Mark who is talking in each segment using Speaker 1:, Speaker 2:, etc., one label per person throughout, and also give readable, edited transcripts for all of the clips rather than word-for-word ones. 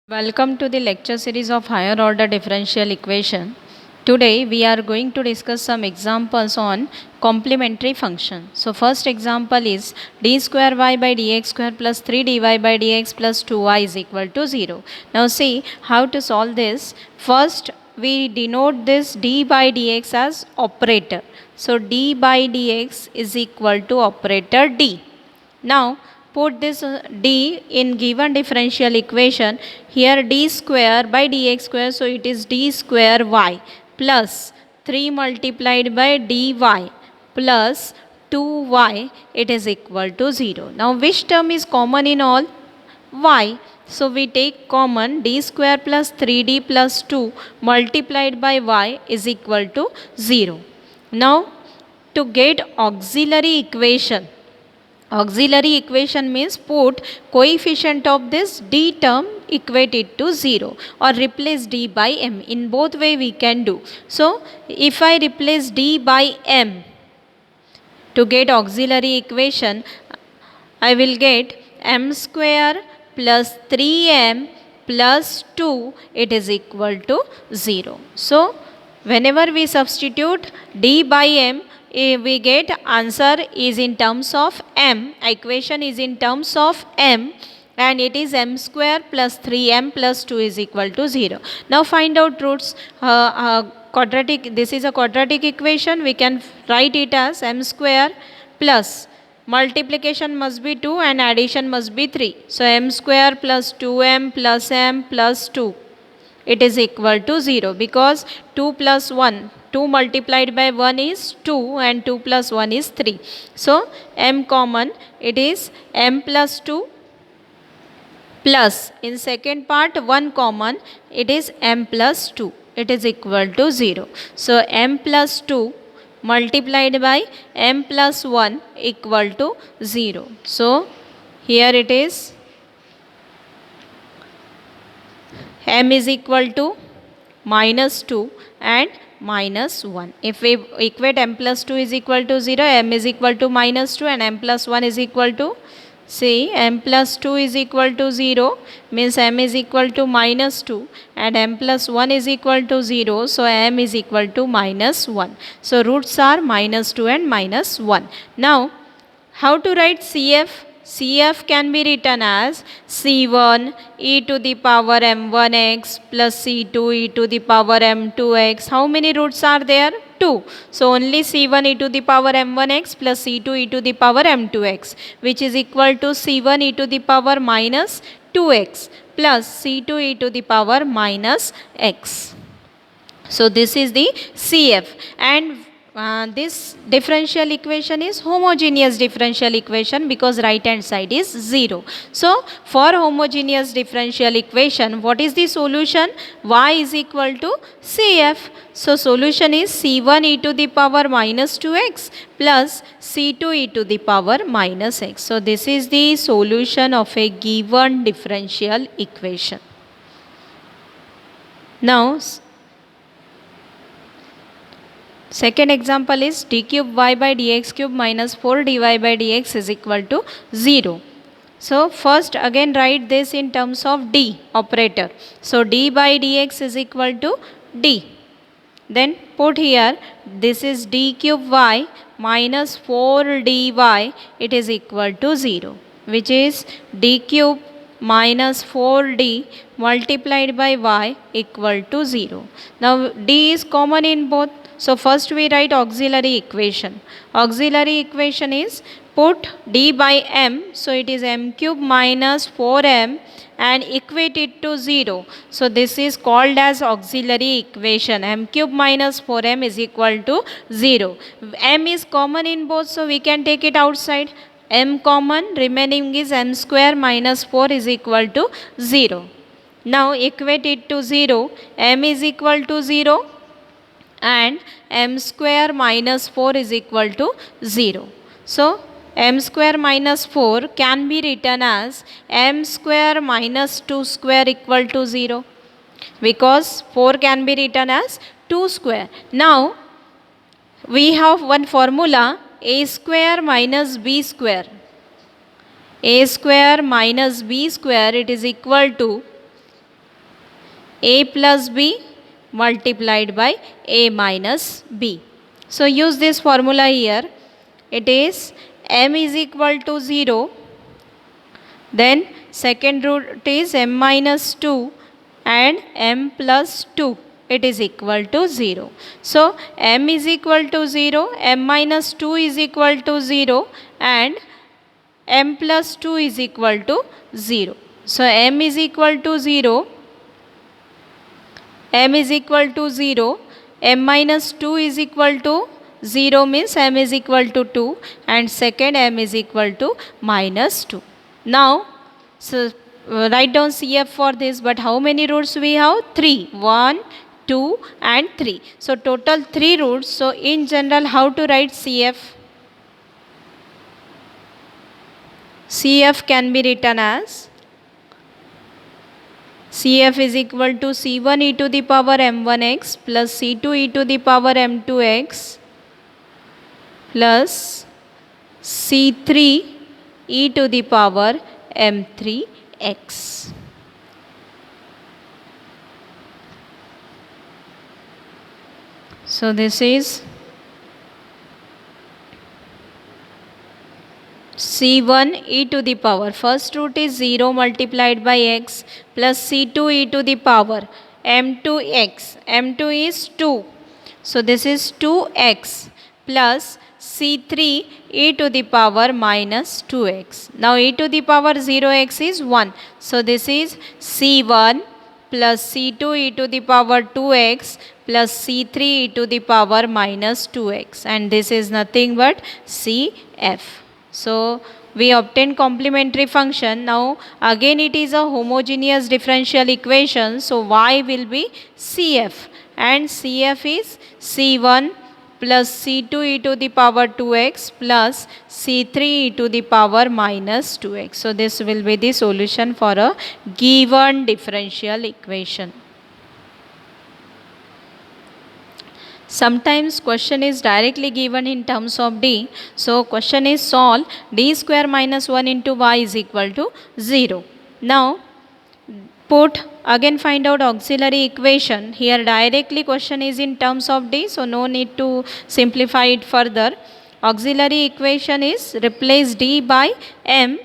Speaker 1: Welcome to the lecture series of higher order differential equation. Today we are going to discuss some examples on complementary function. So first example is d square y by dx square plus 3 dy by dx plus 2y is equal to 0. Now see how to solve this. First we denote this d by dx as operator. So d by dx is equal to operator d. Now put this d in given differential equation. Here d square by dx square, so it is d square y plus 3 multiplied by dy plus 2y, it is equal to 0. Now which term is common in all? Y. So we take common d square plus 3d plus 2 multiplied by y is equal to 0. Now to get auxiliary equation, auxiliary equation means put coefficient of this d term, equate it to 0 or replace d by m. In both way we can do. So if I replace d by m to get auxiliary equation, I will get m square plus 3m plus 2, it is equal to 0. So whenever we substitute d by m, we get answer is in terms of m, equation is in terms of m, and it is m square plus 3m plus 2 is equal to 0. Now find out roots. Quadratic, this is a quadratic equation, we can write it as m square plus multiplication must be 2 and addition must be 3. So m square plus 2m plus m plus 2, it is equal to 0 because 2 plus 1, 2 multiplied by 1 is 2 and 2 plus 1 is 3. So m common, it is m plus 2 plus in second part 1 common, it is m plus 2, it is equal to 0. So m plus 2 multiplied by m plus 1 equal to 0. So here it is m is equal to minus 2 and minus 1. If we equate m plus 2 is equal to 0, m is equal to minus 2 and m plus 1 is equal to, see, m plus 2 is equal to 0 means m is equal to minus 2 and m plus 1 is equal to 0, so m is equal to minus 1. So roots are minus 2 and minus 1. Now how to write CF? CF can be written as C1 e to the power m1x plus C2 e to the power m2x. How many roots are there? 2. So only C1 e to the power m1x plus C2 e to the power m2x, which is equal to C1 e to the power minus 2x plus C2 e to the power minus x. So this is the CF, and this differential equation is homogeneous differential equation because right hand side is 0. So for homogeneous differential equation, what is the solution? Y is equal to CF. So solution is C1 e to the power minus 2x plus C2 e to the power minus x. So this is the solution of a given differential equation. Now second example is d cube y by dx cube minus 4 dy by dx is equal to 0. So first again write this in terms of d operator. So d by dx is equal to d. Then put here, this is d cube y minus 4 dy, it is equal to 0, which is d cube minus 4d multiplied by y equal to 0. Now d is common in both. So first we write auxiliary equation. Auxiliary equation is put d by m, so it is m cube minus 4m and equate it to 0. So this is called as auxiliary equation. M cube minus 4m is equal to 0. M is common in both, so we can take it outside. M common, remaining is m square minus 4 is equal to 0. Now equate it to 0. M is equal to 0 and m square minus 4 is equal to 0. So m square minus 4 can be written as m square minus 2 square equal to 0, because 4 can be written as 2 square. Now we have one formula, a square minus b square. A square minus b square, it is equal to a plus b multiplied by a minus b. So use this formula here. It is m is equal to 0, then second root is m minus 2 and m plus 2. It is equal to 0. So m is equal to 0, m minus 2 is equal to 0 and m plus 2 is equal to 0. So m is equal to 0, m is equal to 0, m minus 2 is equal to 0 means m is equal to 2 and second m is equal to minus 2. Now, so write down CF for this, but how many roots we have? 3. 1, 2 and 3. So total 3 roots. So in general, how to write CF? CF can be written as CF is equal to C1 e to the power m1x plus C2 e to the power m2x plus C3 e to the power m3x. So this is C1 e to the power, first root is 0 multiplied by x plus C2 e to the power m2x, m2 is 2. So this is 2x plus C3 e to the power minus 2x. Now e to the power 0x is 1. So this is C1 plus C2 e to the power 2x plus C3 e to the power minus 2x, and this is nothing but CF. So we obtain complementary function. Now again it is a homogeneous differential equation. So y will be CF, and CF is C1 plus C2 e to the power 2x plus C3 e to the power minus 2x. So this will be the solution for a given differential equation. Sometimes question is directly given in terms of d. So question is solve d square minus 1 into y is equal to 0. Now put again find out auxiliary equation. Here directly question is in terms of d, so no need to simplify it further. Auxiliary equation is replace d by m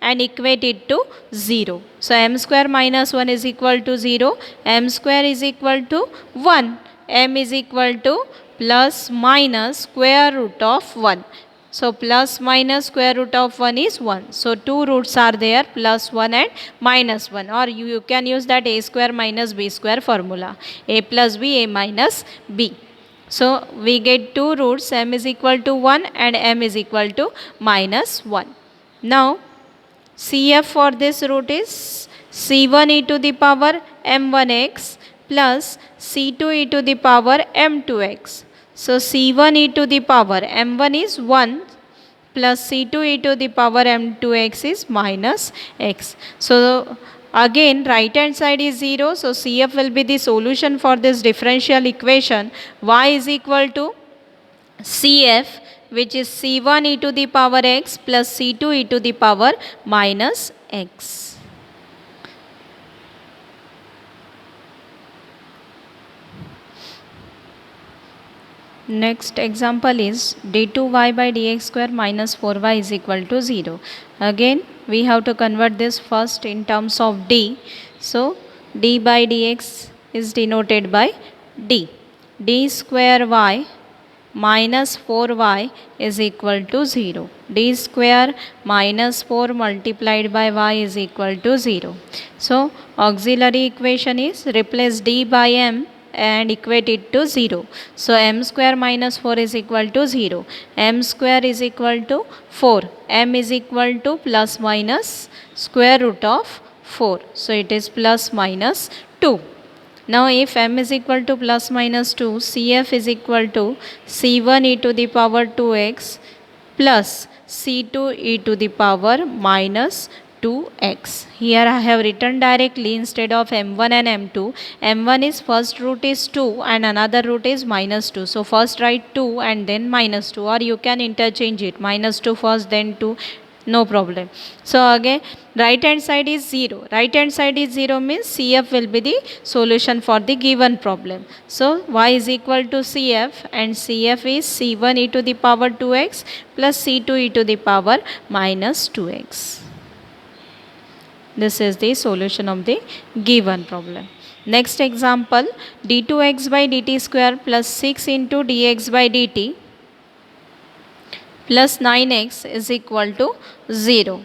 Speaker 1: and equate it to 0. So m square minus 1 is equal to 0, m square is equal to 1, m is equal to plus minus square root of 1. So plus minus square root of 1 is 1. So two roots are there, plus 1 and minus 1, or you can use that a square minus b square formula, a plus b, a minus b. So we get two roots, m is equal to 1 and m is equal to minus 1. Now CF for this root is C1 e to the power m1x plus C2 e to the power m2x. So C1 e to the power m1 is 1 plus C2 e to the power m2x is minus x. So again right hand side is 0. So CF will be the solution for this differential equation. Y is equal to CF, which is C1 e to the power x plus C2 e to the power minus x. Next example is d2y by dx square minus 4y is equal to 0. Again we have to convert this first in terms of d. So d by dx is denoted by d. D square y minus 4y is equal to 0. D square minus 4 multiplied by y is equal to 0. So auxiliary equation is replace d by m and equate it to 0. So m square minus 4 is equal to 0. M square is equal to 4. M is equal to plus minus square root of 4. So it is plus minus 2. Now if m is equal to plus minus 2, CF is equal to C1 e to the power 2x plus C2 e to the power minus 2x. Here I have written directly instead of m1 and m2. m1 is first root is 2 and another root is minus 2. So first write 2 and then minus 2, or you can interchange it, minus 2 first then 2. No problem. So again, right hand side is 0. Right hand side is 0 means CF will be the solution for the given problem. So y is equal to CF, and CF is C1 e to the power 2x plus C2 e to the power minus 2x. This is the solution of the given problem. Next example, d2x by dt square plus 6 into dx by dt plus 9x is equal to 0.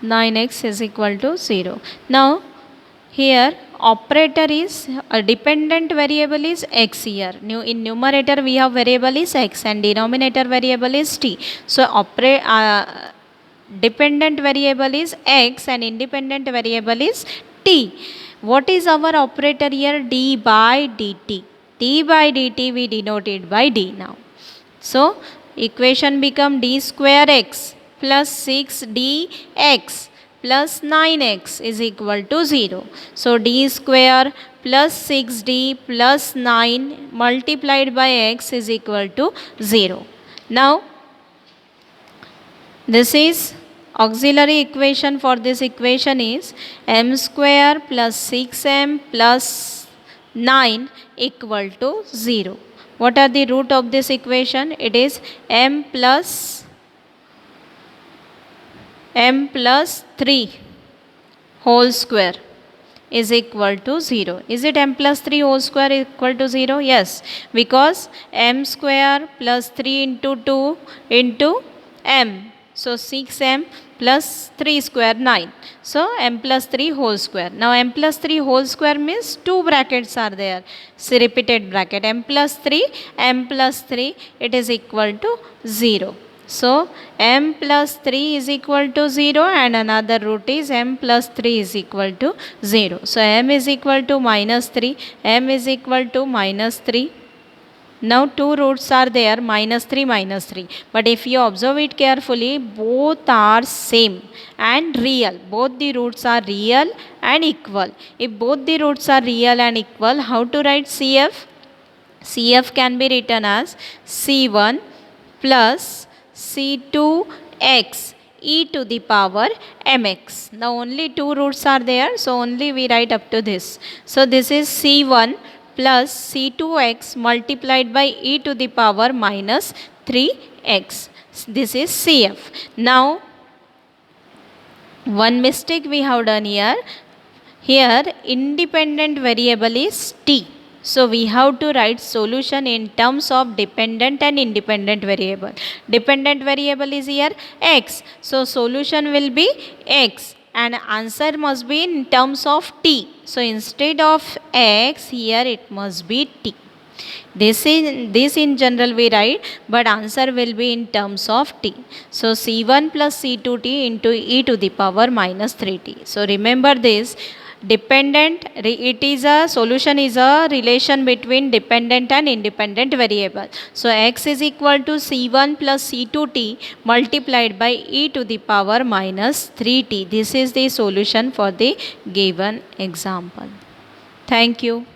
Speaker 1: Nine x is equal to 0. Now here operator is a dependent variable is x here. In numerator we have variable is x and denominator variable is t. So dependent variable is x and independent variable is t. What is our operator here? D by dt. D by dt we denote it by d now. So equation become d square x plus 6dx plus 9x is equal to 0. So d square plus 6d plus 9 multiplied by x is equal to 0. Now this is auxiliary equation for this equation is m square plus 6m plus 9 equal to 0. What are the root of this equation? It is m plus 3 whole square is equal to 0. Is it m plus 3 whole square equal to 0? Yes, because m square plus 3 into 2 into m. So 6m plus 3 square 9. So m plus 3 whole square. Now m plus 3 whole square means two brackets are there. So repeated bracket m plus 3 it is equal to 0. So m plus 3 is equal to 0 and another root is m plus 3 is equal to 0. So m is equal to minus 3, m is equal to minus 3. Now two roots are there, minus 3, minus 3. But if you observe it carefully, both are same and real. Both the roots are real and equal. If both the roots are real and equal, how to write CF? CF can be written as C1 plus C2x e to the power mx. Now only two roots are there, so only we write up to this. So this is C1 plus C2x multiplied by e to the power minus 3x. This is CF. Now one mistake we have done here. Here independent variable is t. So we have to write solution in terms of dependent and independent variable. Dependent variable is here x. So solution will be x and answer must be in terms of t. So instead of x here it must be t. This in general we write, but answer will be in terms of t. So C1 plus C2t into e to the power minus 3t. So remember this. It is a solution is a relation between dependent and independent variable. So x is equal to C1 plus C2t multiplied by e to the power minus 3t. This is the solution for the given example. Thank you.